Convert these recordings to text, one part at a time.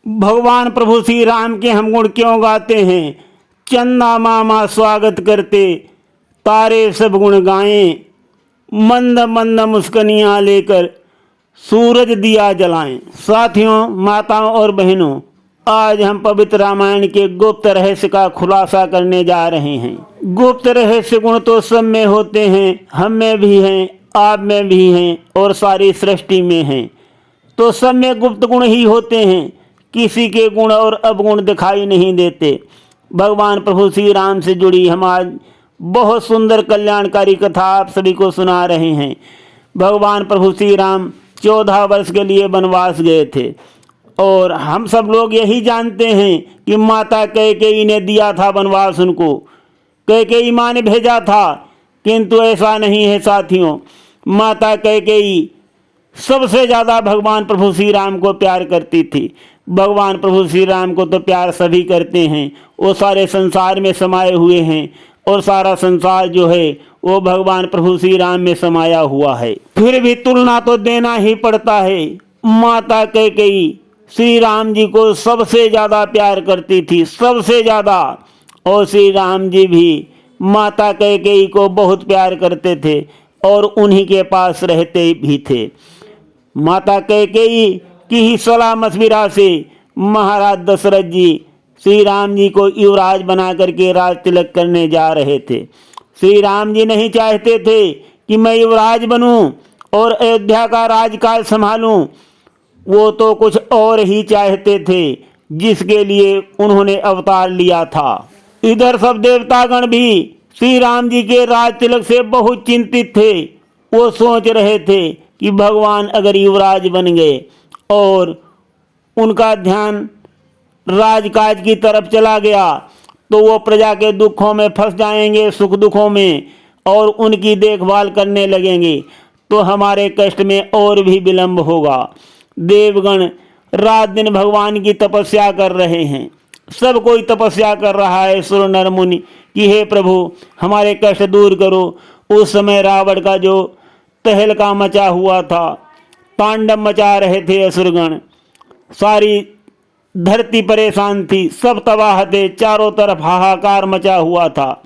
भगवान प्रभु श्री राम के हम गुण क्यों गाते हैं। चंदा मामा स्वागत करते, तारे सब गुण गाएं, मंद मंद मुस्कनियाँ लेकर सूरज दिया जलाएं। साथियों, माताओं और बहनों, आज हम पवित्र रामायण के गुप्त रहस्य का खुलासा करने जा रहे हैं। गुप्त रहस्य गुण तो सब में होते हैं, हम में भी हैं, आप में भी हैं और सारी सृष्टि में हैं। तो सब में गुप्त गुण ही होते हैं, किसी के गुण और अवगुण दिखाई नहीं देते। भगवान प्रभु श्री राम से जुड़ी हम आज बहुत सुंदर कल्याणकारी कथा आप सभी को सुना रहे हैं। भगवान प्रभु श्री राम 14 वर्ष के लिए वनवास गए थे और हम सब लोग यही जानते हैं कि माता कैकेयी ने दिया था वनवास, उनको कैकेयी माँ ने भेजा था, किंतु ऐसा नहीं है साथियों। माता कैकेयी सबसे ज़्यादा भगवान प्रभु श्री राम को प्यार करती थी। भगवान प्रभु श्री राम को तो प्यार सभी करते हैं, वो सारे संसार में समाये हुए हैं और सारा संसार जो है वो भगवान प्रभु श्री राम में समाया हुआ है। फिर भी तुलना तो देना ही पड़ता है। माता कैकेयी श्री राम जी को सबसे ज़्यादा प्यार करती थी, सबसे ज़्यादा, और श्री राम जी भी माता कैकेयी को बहुत प्यार करते थे और उन्हीं के पास रहते भी थे। माता कैकेयी की ही सलाह मशविरा से महाराज दशरथ जी श्री राम जी को युवराज बना करके राज तिलक करने जा रहे थे। श्री राम जी नहीं चाहते थे कि मैं युवराज बनूं और अयोध्या का राजकाज संभालूं, वो तो कुछ और ही चाहते थे जिसके लिए उन्होंने अवतार लिया था। इधर सब देवतागण भी श्री राम जी के राज तिलक से बहुत चिंतित थे। वो सोच रहे थे कि भगवान अगर युवराज बन गए और उनका ध्यान राजकाज की तरफ चला गया तो वो प्रजा के दुखों में फंस जाएंगे, सुख दुखों में, और उनकी देखभाल करने लगेंगे तो हमारे कष्ट में और भी विलंब होगा। देवगण रात दिन भगवान की तपस्या कर रहे हैं, सब कोई तपस्या कर रहा है, सुर नर मुनि, कि हे प्रभु हमारे कष्ट दूर करो। उस समय रावण का जो तहलका मचा हुआ था, तांडव मचा रहे थे असुरगण, सारी धरती परेशान थी, सब तबाह थे, चारों तरफ हाहाकार मचा हुआ था।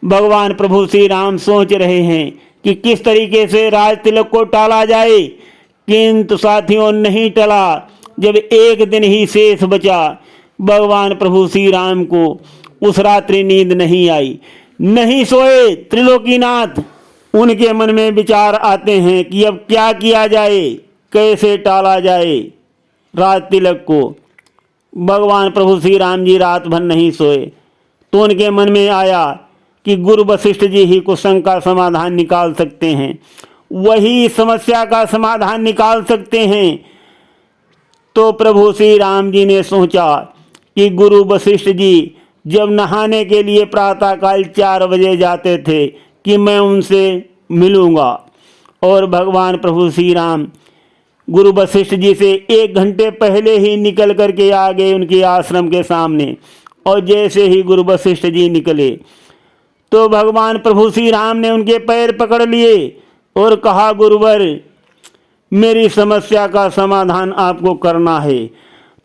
भगवान प्रभु श्री राम सोच रहे हैं कि किस तरीके से राज तिलक को टाला जाए, किंतु साथियों नहीं टला। जब एक दिन ही शेष बचा, भगवान प्रभु श्री राम को उस रात्रि नींद नहीं आई, नहीं सोए त्रिलोकीनाथ। उनके मन में विचार आते हैं कि अब क्या किया जाए, कैसे टाला जाए राज तिलक को। भगवान प्रभु श्री राम जी रात भर नहीं सोए तो उनके मन में आया कि गुरु वशिष्ठ जी ही कुसंग का समाधान निकाल सकते हैं, वही समस्या का समाधान निकाल सकते हैं। तो प्रभु श्री राम जी ने सोचा कि गुरु वशिष्ठ जी जब नहाने के लिए प्रातःकाल 4 बजे जाते थे कि मैं उनसे मिलूँगा, और भगवान प्रभु श्री राम गुरु वशिष्ठ जी से 1 घंटे पहले ही निकल करके आ गए उनके आश्रम के सामने। और जैसे ही गुरु वशिष्ठ जी निकले तो भगवान प्रभु श्री राम ने उनके पैर पकड़ लिए और कहा, गुरुवर मेरी समस्या का समाधान आपको करना है।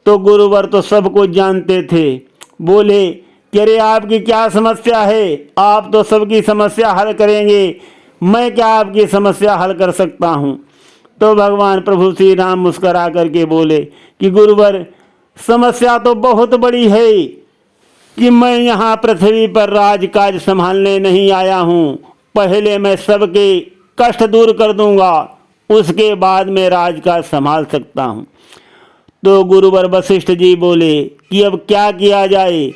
तो गुरुवर तो सब कुछ जानते थे, बोले कि अरे आपकी क्या समस्या है, आप तो सबकी समस्या हल करेंगे, मैं क्या आपकी समस्या हल कर सकता हूँ। तो भगवान प्रभु श्री राम मुस्करा करके बोले कि गुरुवर समस्या तो बहुत बड़ी है कि मैं यहाँ पृथ्वी पर राजकाज संभालने नहीं आया हूँ, पहले मैं सबके कष्ट दूर कर दूंगा, उसके बाद मैं राजकाज संभाल सकता हूँ। तो गुरुवर वशिष्ठ जी बोले कि अब क्या किया जाए।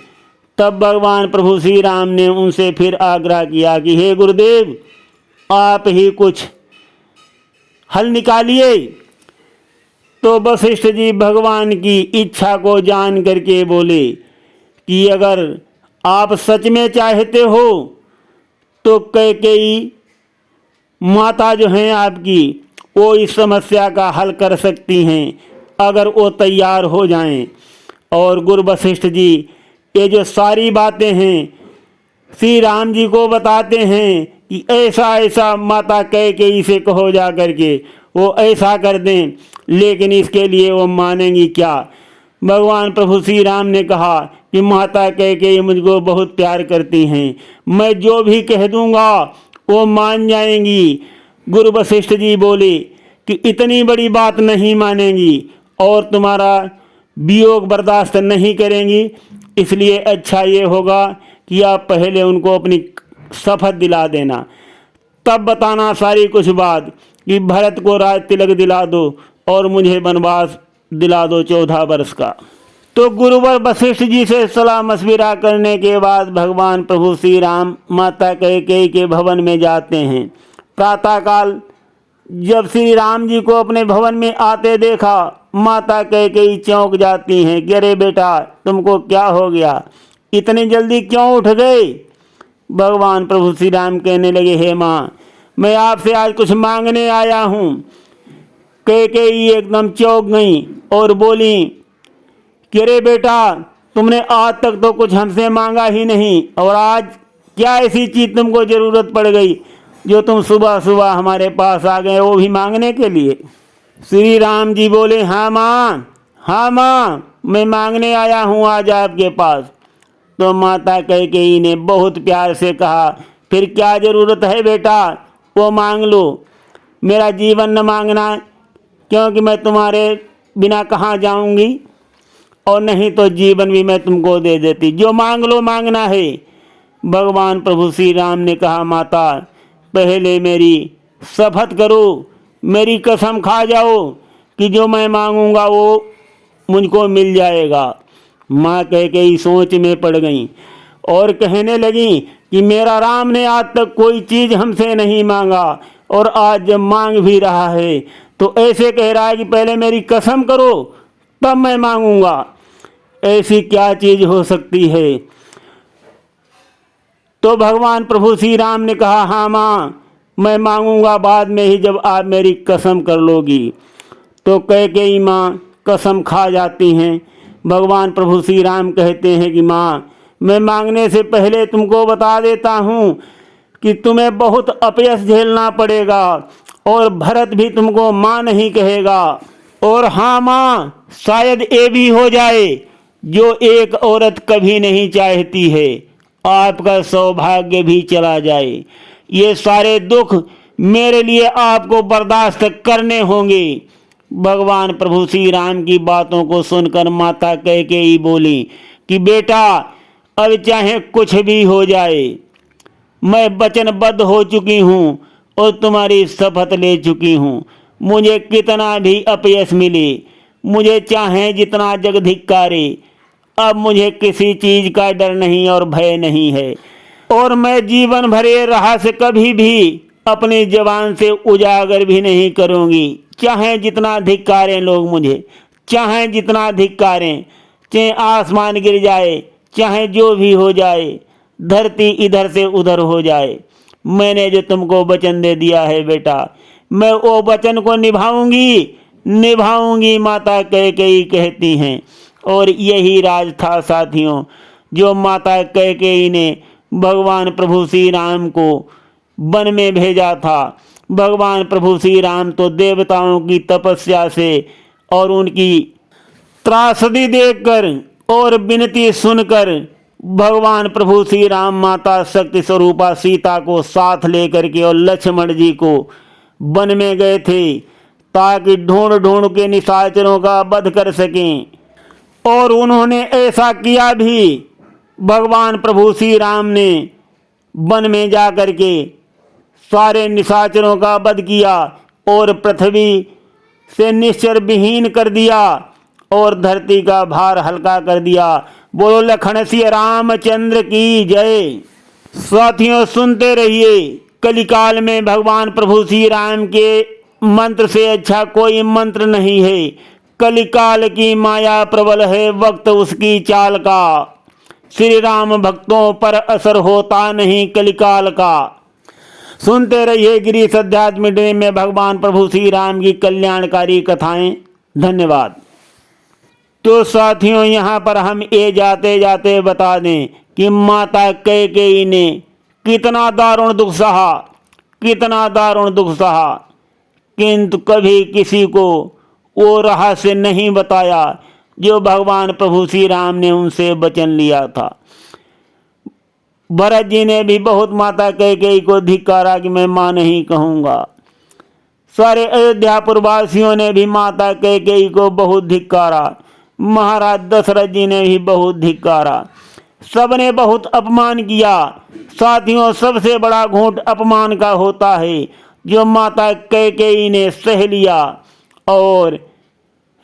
तब भगवान प्रभु श्री राम ने उनसे फिर आग्रह किया कि हे गुरुदेव आप ही कुछ हल निकालिए। तो वशिष्ठ जी भगवान की इच्छा को जान करके बोले कि अगर आप सच में चाहते हो तो कैकेयी माता जो हैं आपकी, वो इस समस्या का हल कर सकती हैं अगर वो तैयार हो जाएं। और गुरु वशिष्ठ जी ये जो सारी बातें हैं श्री राम जी को बताते हैं कि ऐसा ऐसा माता कैकेयी से कहो जा करके वो ऐसा कर दें, लेकिन इसके लिए वो मानेंगी क्या। भगवान प्रभु श्री राम ने कहा कि माता कैकेयी मुझको बहुत प्यार करती हैं, मैं जो भी कह दूंगा वो मान जाएंगी। गुरु वशिष्ठ जी बोले कि इतनी बड़ी बात नहीं मानेंगी और तुम्हारा वियोग बर्दाश्त नहीं करेंगी, इसलिए अच्छा ये होगा कि आप पहले उनको अपनी शपथ दिला देना, तब बताना सारी कुछ बात कि भरत को राज तिलक दिला दो और मुझे वनवास दिला दो 14 वर्ष का। तो गुरुवर वशिष्ठ जी से सलाह मशविरा करने के बाद भगवान प्रभु श्री राम माता कैकेयी के भवन में जाते हैं। प्रातःकाल जब श्री राम जी को अपने भवन में आते देखा, माता कैकेयी चौंक जाती हैं कि अरे बेटा तुमको क्या हो गया, इतनी जल्दी क्यों उठ गए। भगवान प्रभु श्री राम कहने लगे, हे माँ, मैं आपसे आज कुछ मांगने आया हूँ। कैकेयी एकदम चौंक गई और बोली कि अरे बेटा तुमने आज तक तो कुछ हमसे मांगा ही नहीं और आज क्या ऐसी चीज़ तुमको ज़रूरत पड़ गई जो तुम सुबह सुबह हमारे पास आ गए, वो भी मांगने के लिए। श्री राम जी बोले, हाँ माँ, मैं मांगने आया हूँ आज आपके पास। तो माता कैकेयी ने बहुत प्यार से कहा, फिर क्या ज़रूरत है बेटा, वो मांग लो, मेरा जीवन न मांगना, क्योंकि मैं तुम्हारे बिना कहाँ जाऊँगी, और नहीं तो जीवन भी मैं तुमको दे देती, जो मांग लो मांगना है। भगवान प्रभु श्री राम ने कहा, माता पहले मेरी शपथ करो, मेरी कसम खा जाओ कि जो मैं मांगूंगा वो मुझको मिल जाएगा। माँ कैकेयी सोच में पड़ गई और कहने लगी कि मेरा राम ने आज तक कोई चीज़ हमसे नहीं मांगा और आज जब मांग भी रहा है तो ऐसे कह रहा है कि पहले मेरी कसम करो तब मैं मांगूंगा। ऐसी क्या चीज़ हो सकती है। तो भगवान प्रभु श्री राम ने कहा, हाँ माँ, मैं मांगूंगा बाद में ही जब आप मेरी कसम कर लोगी। तो कैकेयी माँ कसम खा जाती हैं। भगवान प्रभु श्री राम कहते हैं कि माँ, मैं मांगने से पहले तुमको बता देता हूँ कि तुम्हें बहुत अपयश झेलना पड़ेगा और भरत भी तुमको माँ नहीं कहेगा। और हाँ माँ, शायद ये भी हो जाए जो एक औरत कभी नहीं चाहती है, आपका सौभाग्य भी चला जाए। ये सारे दुख मेरे लिए आपको बर्दाश्त करने होंगे। भगवान प्रभु श्री राम की बातों को सुनकर माता कैकेयी बोली कि बेटा अब चाहे कुछ भी हो जाए, मैं वचनबद्ध हो चुकी हूँ और तुम्हारी शपथ ले चुकी हूँ। मुझे कितना भी अपयश मिले, मुझे चाहे जितना जग धिक्कारे, अब मुझे किसी चीज़ का डर नहीं और भय नहीं है। और मैं जीवन भर ये रहस्य कभी भी अपनी जबान से उजागर भी नहीं करूँगी, चाहे जितना धिक्कारें लोग मुझे, चाहे जितना धिक्कारें, चाहे आसमान गिर जाए, चाहे जो भी हो जाए, धरती इधर से उधर हो जाए, मैंने जो तुमको वचन दे दिया है बेटा, मैं वो वचन को निभाऊंगी, माता कैकेयी कहती हैं। और यही राज था साथियों, जो माता कैकेयी ने भगवान प्रभु श्री राम को वन में भेजा था। भगवान प्रभु श्री राम तो देवताओं की तपस्या से और उनकी त्रासदी देखकर और विनती सुनकर भगवान प्रभु श्री राम माता शक्ति स्वरूपा सीता को साथ लेकर के और लक्ष्मण जी को वन में गए थे ताकि ढूंढ के निशाचरों का वध कर सकें। और उन्होंने ऐसा किया भी। भगवान प्रभु श्री राम ने वन में जा कर के सारे निशाचरों का वध किया और पृथ्वी से निश्चर विहीन कर दिया और धरती का भार हल्का कर दिया। बोलो लखन सिया रामचंद्र की जय। साथियों सुनते रहिए, कलिकाल में भगवान प्रभु श्री राम के मंत्र से अच्छा कोई मंत्र नहीं है। कलिकाल की माया प्रबल है, वक्त उसकी चाल का, श्री राम भक्तों पर असर होता नहीं कलिकाल का। सुनते रहिए गिरीश अध्यात्म मीडिया में भगवान प्रभु श्री राम की कल्याणकारी कथाएं। धन्यवाद। तो साथियों यहाँ पर हम ये जाते जाते बता दें कि माता कैकेयी ने कितना दारुण दुख सहा, किंतु कभी किसी को वो रहस्य नहीं बताया। जो भगवान प्रभु श्री राम ने उनसे वचन लिया था। भरत जी ने भी बहुत माता कैकेयी को धिक्कारा कि मैं मां नहीं कहूँगा। सारे अयोध्यापुर वासियों ने भी माता कैकेयी को बहुत धिक्कारा। महाराज दशरथ जी ने भी बहुत धिक्कारा। सबने बहुत अपमान किया। साथियों, सबसे बड़ा घूंट अपमान का होता है जो माता कैकेयी ने सह लिया और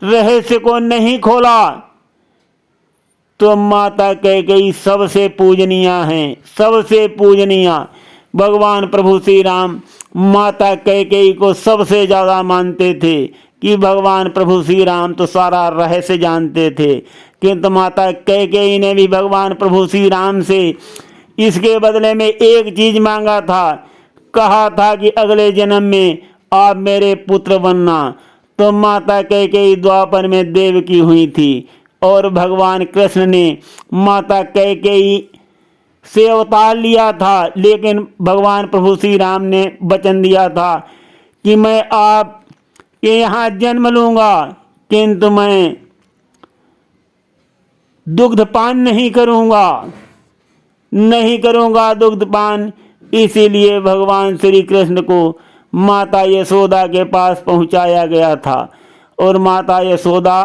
रहस्य को नहीं खोला। तो माता कैकेयी सबसे पूजनीय हैं, सबसे पूजनीय। भगवान प्रभु श्री राम माता कैकेयी को सबसे ज़्यादा मानते थे कि भगवान प्रभु श्री राम तो सारा रहस्य जानते थे, किंतु माता कैकेयी ने भी भगवान प्रभु श्री राम से इसके बदले में एक चीज मांगा था। कहा था कि अगले जन्म में आप मेरे पुत्र बनना। तो माता कैकेयी द्वापर में देवकी हुई थी और भगवान कृष्ण ने माता कैकेयी से अवतार लिया था, लेकिन भगवान प्रभु श्री राम ने वचन दिया था कि मैं आपके यहाँ जन्म लूँगा, किंतु मैं दुग्धपान नहीं करूँगा, नहीं करूँगा दुग्धपान। इसीलिए भगवान श्री कृष्ण को माता यशोदा के पास पहुँचाया गया था और माता यशोदा